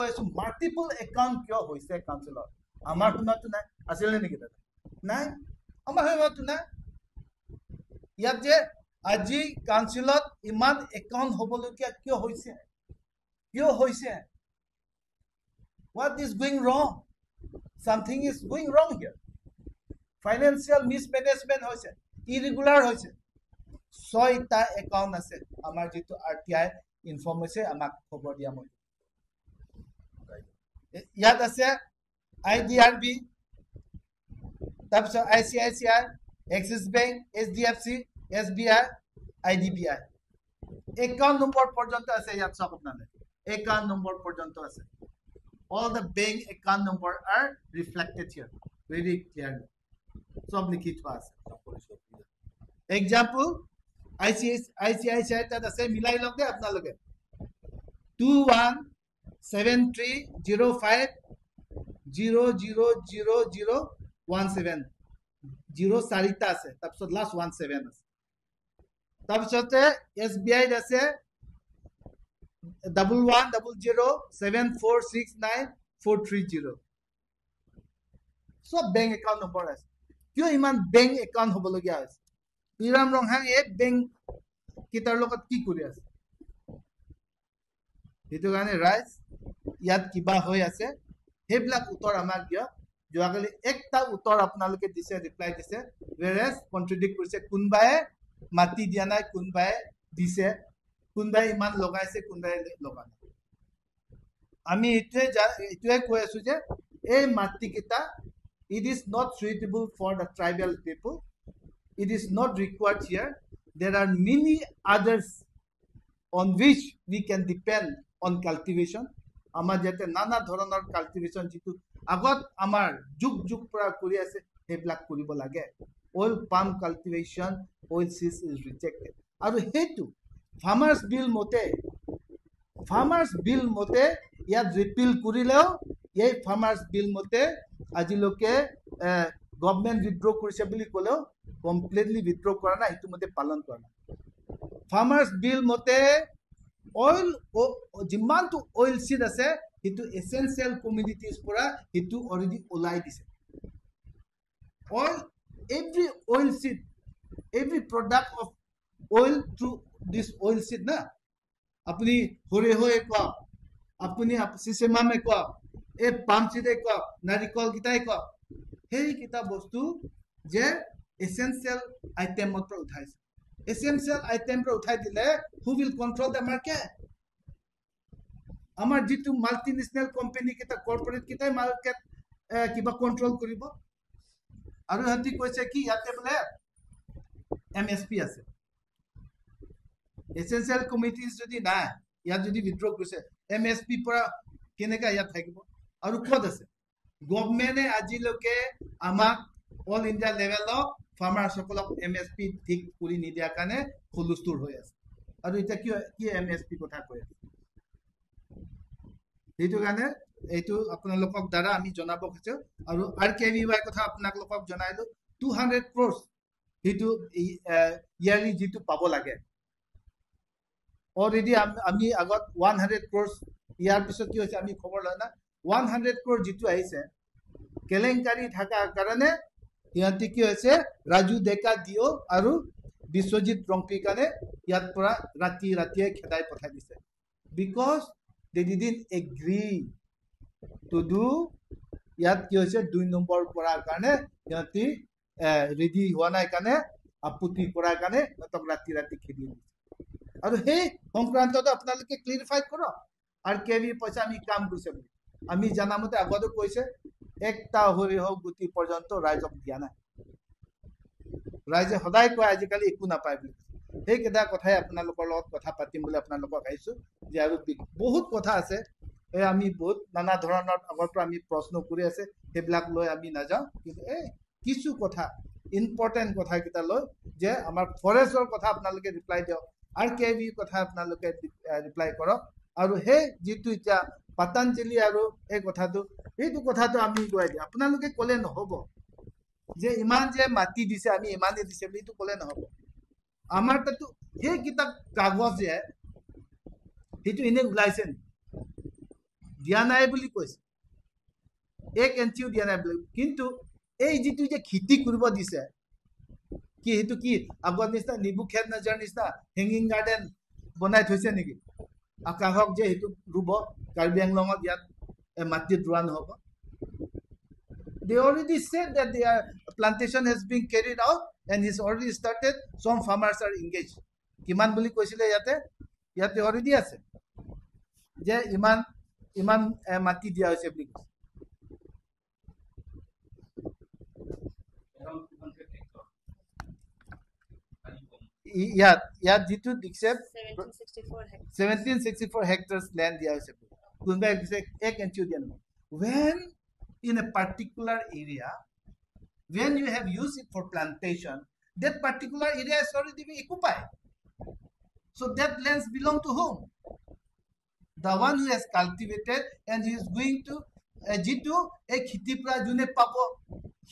Multiple account কিয় হৈছে কাউন্সিলৰ আমাৰ সময়তো নাই আছিল নেকি দাদা নাই আমাৰ সময়তো নাই ইয়াত যে আজি কাউন্সিলত ইমান একাউণ্ট হ'বলগীয়া কিয় হৈছে what is going wrong something is going wrong here financial mismanagement hoise irregular hoise 6টা একাউণ্ট আছে আমাৰ যেটো আৰটিআই ইনফৰমেশন আমাক খবৰ দিয়া মই ইয়াত আছে আইডিআৰবি তাৰপিছত ICICI axis bank HDFC SBI IDBI account number পৰ্যন্ত আছে ইয়াত সব আপোনালে একাউণ্ট নম্বৰ পৰ্যন্ত আছে all the bank account number are reflected here very clearly সব লিখি থোৱা আছে example ICICI tat ase milai log de apnaloge 217305000017 0 4 ta ase tapsot last 17 ase tapsote SBI ase 11007469 সব বেংক একাউণ্ট নম্বৰ আছে কিয় ইমান বেংক একাউণ্ট হ'বলগীয়া আছে ইৰাম ৰংহাং এই বেংক কিটাৰ লগত কি কৰি আছে সেইটো কাৰণে ৰাইজ ইয়াত কিবা হৈ আছে হেবিলাক উত্তৰ আমাক দিয় যোৱাকালি একটা উত্তৰ আপোনালোকে দিছে ৰিপ্লাই দিছে whereas কন্ট্ৰাডিক্ট কৰিছে কোনবাই মাটি দিয়া নাই কোনবাই দিছে কোনবাই ইমান লগাইছে কোনবাই লগা নাই আমি এটোৱে কৈ আছো যে এই মাটি কিটা it is not suitable for the tribal people it is not required here there are many others on which we can depend on cultivation amar jete nana dhoronar cultivation jitu agot amar juk pura kori ase heblak koribo lage oil palm cultivation oil seeds is rejected aru hetu farmers bill mote yat repeal korileo ei farmers bill mote আজিলৈকে government withdraw কৰিছে বুলি কলেও completely withdraw কৰা নাই ইটো মতে পালন কৰা নাই ফাৰ্মাৰ্স বিল মতে অইল যিমানটো অইল সিড আছে ইটো এসেনশিয়াল কমোডিটিজ পৰা ইটো অলৰেডি ওলাই দিছে oil every oil seed every product of oil through this oil seed না আপুনি হৰে হৈ কোৱা আপুনি সিসেমামে কোৱা এই পাম সিডে কোৱা নাৰিকল কিটাই কোৱা সেই কিটা বস্তু যে এসেনশিয়াল আইটেম মত উঠাইছে এসেনশিয়াল আইটেম পৰা উঠাই দিলে who will control the market আমাৰ যেটো মাল্টিনেশনাল কোম্পানী কিটা কৰ্পোৰেট কিটাই মাৰ্কেট কিবা কন্ট্ৰোল কৰিব আৰু হাতি কৈছে কি ইয়াতে বলে এমএসপি আছে এসেনশিয়াল কমিটিজ যদি নাই ইয়াত যদি উইথড্ৰ কৰিছে এমএসপি পৰা কেনেকা ইয়াত থাকিব আৰু ক'ত আছে গভৰ্নমেন্টে আজিলৈকে আমাক অল ইন্ডিয়া লেভেলত ফাৰ্মাৰ সকলক এমএসপি ঠিক কৰি নিদিয়া কাৰণে খুলুস্তুৰ হৈ আছে আৰু এটা কি এমএসপি কথা কৈ আছে সেইটো কাৰণে এইটো আপোনালোকক দ্বাৰা আমি জনাব খুজিছো আৰু আৰকেভিৱাই কথা আপোনালোকক জনাইলো 200 crores সেইটো ইয়াৰলি যেটো পাব লাগে অলৰেডি আমি আগত 100 crores ইয়াৰ পিছত কি হৈছে আমি খবৰ লয় না 100 crore যেটো আহিছে কেলেংকাৰী থাকা কাৰণে ইয়াতে কি হৈছে ৰাজু ডেকা দিও আৰু বিশ্বজিৎ ৰংপি কাৰণে ইয়াত পৰা ৰাতিয়ে খেদাই পঠাই দিছে because they didn't agree to do ইয়াত কি হৈছে 2 নম্বৰ পৰা কাৰণে ইয়াতে ৰেডি হোৱা নাই কাৰণে আপত্তি কৰা কাৰণে তক ৰাতি খেদি দিছে আৰু সেই সংক্ৰান্তত আপোনালোকে ক্লিয়াৰিফাই কৰক আৰু কেভি পইচা আমি কাম কৰিছে আমি জানামতে আগতে কৈছে একটা হৰি হওক গুটি পৰ্যন্ত ৰাইজক দিয়া নাই ৰাইজে সদায় কয় আজিকালি একো নাপায় বুলি সেই কেইটা কথাই আপোনালোকৰ লগত কথা পাতিম বুলি আপোনালোকক আহিছো যে আৰু বহুত কথা আছে আমি বহুত নানা ধৰণৰ আগৰ পৰা আমি প্ৰশ্ন কৰি আছে সেইবিলাক লৈ আমি নাযাওঁ কিন্তু কিছু কথা ইম্পৰ্টেন্ট কথা কেইটা লৈ যে আমাৰ ফৰেষ্টৰ কথা আপোনালোকে ৰিপ্লাই দিয়ক আৰু কেভি কথা আপোনালোকে ৰিপ্লাই কৰক আৰু সেই যেটো এতিয়া পতঞ্জলি আৰু এই কথাটো আমি গৈ দিম আপোনালোকে কলে নহব যে ইমান যে মাটি দিছে আমি ইমানে দিছে বুলি তো কলে নহব আমাৰ তাতো সেই কিতাপ কাগজ যে সেইটো এনে ওলাইছে দিয়া নাই বুলি কৈছে 1 ইঞ্চিও দিয়া নাই বুলি কিন্তু এই যিটো যে খেতি কৰিব দিছে কি হেতু কি আগৰ নিচিনা নিবু খেত নজৰ নিচিনা হেঙ্গিং গাৰ্ডেন বনাই থৈছে নেকি আকাশক যে হেতু ৰুব কাৰ্বি আংলঙত ইয়াত মাটিত ৰোৱা নহব they already said that their plantation has been carried out and is already started some farmers are engaged কিমান বুলি কৈছিলে ইয়াতে already আছে যে ইমান মাটি দিয়া হৈছে বুলি কৈছে ইয়াত যিটো দিছে 1764 hectares land দিয়া হৈছে কোনবাই কৈছে 1 ইঞ্চিও দিয়া নহয় when in a particular area when you have used it for plantation that particular area is already being occupied so that lands belong to whom the one who has cultivated and he is going to jitu ek khiti pra june pabo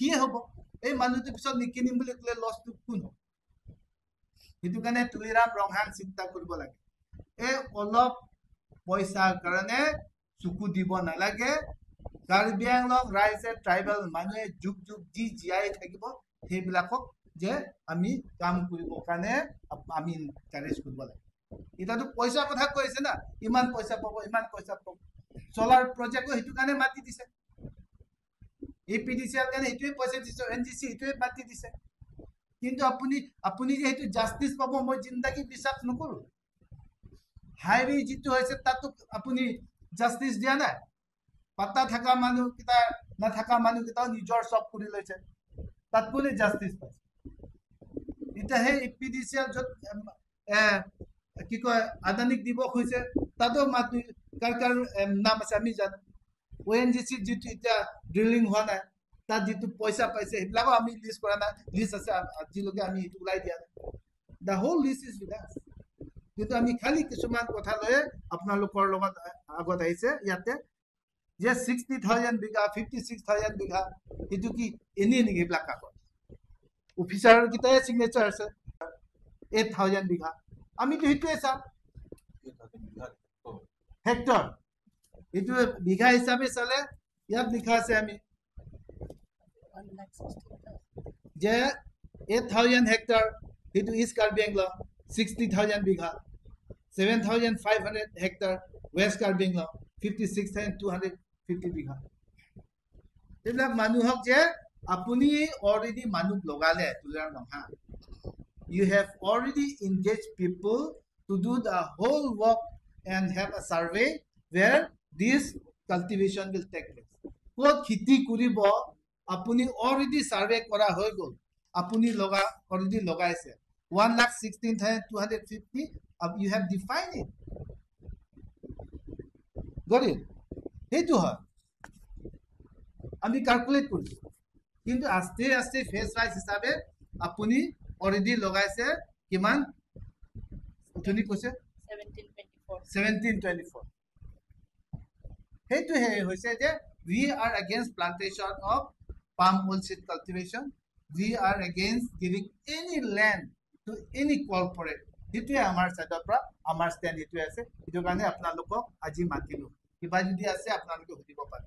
hi hobo ei manuti pisot nikinim boli kle loss to kun hitu kane tuliram ronghang চিন্তা কৰিব লাগে এই অলপ পইচাৰ কাৰণে চুকু দিব নালাগে কাৰ্বি আংলং ৰাইজে ট্ৰাইবেল মানুহে যুগ যুগ যি জীয়াই থাকিব সেইবিলাকক যে আমি কাম কৰিব কাৰণে আমি এনকাৰেজ কৰিব লাগে এটাতো পইচা কথা কৈছে না ইমান পইচা পাব সোলাৰ প্ৰজেক্ট হেতু কাৰণে মাটি দিছে এপিডিসিৰ কাৰণে হেতুৱে পইচা দিছে এনজিসি হেতুৱে মাটি দিছে কিন্তু আপুনি যে হেতু জাস্টিস পাব মই জিন্দাগী বিশ্বাস নকৰো হাইৱে যিটো হৈছে তাতো আপুনি জাস্টিস দিয়া নাই পাতা থাকা মানুহ কিটা না থাকা মানুহ কিটা নিজৰ সব কৰি লৈছে তাত কোনে জাস্টিস পাইছে এটা হে এপিডিসিৰ যত কি কয় আদানিক দিব খুঁজে তাতো মাটি কাৰ নাম আছে আমি জানো ওএনজিসি যিটো এটা ড্ৰিলিং হোৱা নাই তাত যিটো পইচা পাইছে সেইবিলাকো আমি লিষ্ট কৰা নাই লিষ্ট আছে আজিলৈকে আমি এইটো ওলাই দিয়া নাই the whole list is with us কিন্তু আমি খালি কিছুমান কথা লৈ আপোনালোকৰ লগত আগত আহিছে ইয়াতে যে 60,000 বিঘা 56,000 বিঘা এইটো কি এনে নেকি এইবিলাক কাগজ অফিচাৰ কিটাই সিগনেচাৰ আছে 8,000 বিঘা আমি তো হিটুৱে চাম হেক্টৰ এইটো বিঘা হিচাপে চালে ইয়াত লিখা আছে আমি যে 8,000 হেক্টৰ এইটো ইষ্ট কাৰ্বি আংলং 60,000 বিঘা 7,500 হেক্টৰ ৱেষ্ট কাৰ্বি আংলং 56,250 বিঘা এইবিলাক মানুহক যে আপুনি অলৰেডি মানুহ লগালে তুলাৰ নহা you have already engaged people to do the whole work and have a survey where this cultivation will take place. What khiti kuribo apuni already survey kora hoy gol apuni loga already logaise 1,16,250 you have defined it got it hetu ha ami calculate korisu kintu aste phase wise hisabe apuni already লগাইছে কিমান উঠনি কৈছে 1724 হেতু হে হৈছে যে we are against plantation of palm oil seed cultivation we are against giving any land to any corporate হেতু আমাৰ সাইডৰ পৰা আমাৰ ষ্টেণ্ড হেতু আছে এটো কাৰণে আপোনালোকক আজি মাতিলো কিবা যদি আছে আপোনালোকে সুধিব পাৰে